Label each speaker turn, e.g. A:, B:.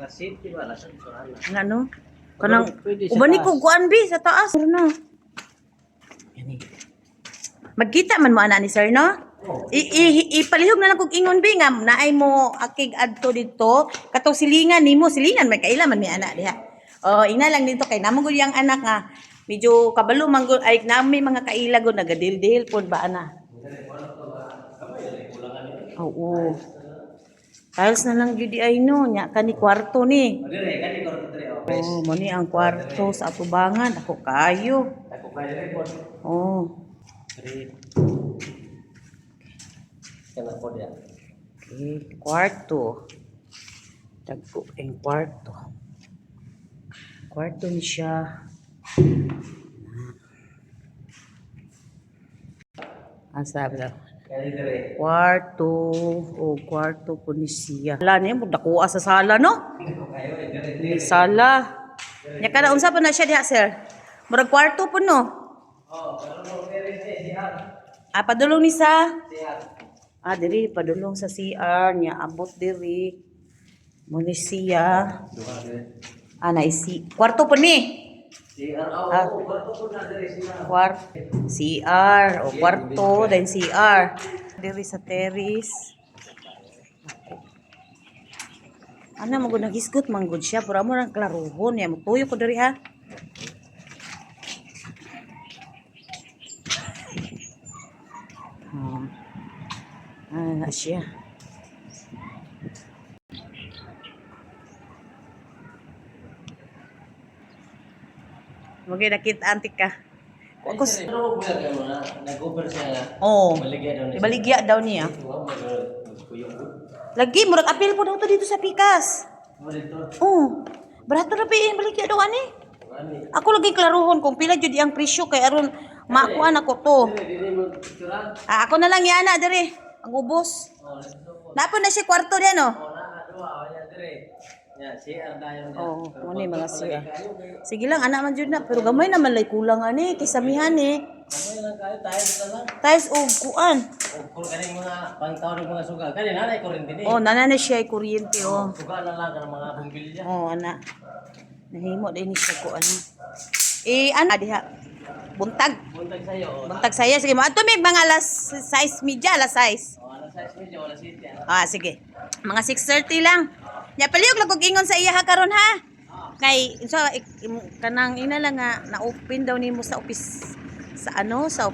A: City ba nasa Sorana.
B: Ngano? Kanang
A: Pwede sa
B: ubani
A: taas.
B: ko kuan bi sa taas. Na. Yani. Magkita man mo ana ni sir no? Ipalihog na lang kog ingon bi nga naay mo akig adto dito katong silingan nimo silingan may kaila man mi ana diha. Oh, ina lang dito kay namo gud yang anak nga medyo kabalo man gud ay nami mga kaila gud nagadil-dil pod ba ana. Oo. Tiles na lang gyud ay no nya kani kwarto ni.
A: Dire kani kwarto dire oh.
B: Oh, mo ni ang kwarto sa atubangan ako kayo.
A: Ako kay dire po.
B: Oh.
A: Dire. Kana po dia.
B: Okay, kwarto. Tagpo ang kwarto. Kwarto ni siya. Asa ba?
A: Kani dire.
B: Kwarto. O kwarto po ni siya. Wala niya, magdakuha sa sala, no?
A: Ako kayo dire.
B: Ni sala. Nya kada unsa pa na siya diha, sir? Murag kwarto po, no?
A: Oh, pero mo dire siya.
B: Ah, padulong ni sa?
A: Siya.
B: Ah, diri, padulong sa CR. Nya, abot diri. Muni siya.
A: Duha dire.
B: Ah, naisi. Kwarto po ni.
A: CR
B: Ah.
A: oh, kwarto po na dire siya.
B: CR. O, kwarto. Then CR. Diri sa terrace. Ano, magod nag-isgot, manggod siya. Pura mo lang klaruhon. Yan, magtuyo ko diri, ha? Na siya. Magay nakita antik ka.
A: Ako ano mo bulag mo na nag-over siya nga.
B: Oh.
A: Baligya daw niya.
B: Ibaligya daw niya.
A: Wow, magkuyog.
B: Lagi, murag apil po daw to dito sa Pikas.
A: Mo dito.
B: Oh. Barato na pa baligya daw ani.
A: Ani.
B: Ako lagi klaruhon kung pila jud ang presyo kay aron makuan ako to.
A: Dili mo picturean.
B: Ah, ako na lang yana diri. Ang ubos.
A: Oh, let's go.
B: Napon na si kwarto diyan no.
A: Oh, na duwa ya dire. Ya, CR dayon.
B: Oh, mo ni mga siya. Sige lang anak man jud na pero gamay naman lay kulang ani kay samihan ni.
A: Ano lang kayo tayo sa lang.
B: Tais og kuan.
A: Kung kaning mga pangtaw ng mga suga. Kani nanay ko rin din.
B: Oh, nana na siya ay kuryente oh.
A: Suga na lang ng mga bumbilya.
B: Oh, ana. Nahimo din ni siya ko ano. Ana diha. Buntag.
A: Buntag sayo.
B: Buntag saya sige mo. Ato may mga alas 6 media, alas 6.
A: Oh, alas 6 medyo alas 7.
B: Ah, sige. Mga 6:30 lang. Nya palihog lang kog ingon sa iya ha karon ha. Kay so kanang ina lang nga na-open daw nimo sa office sa ano sa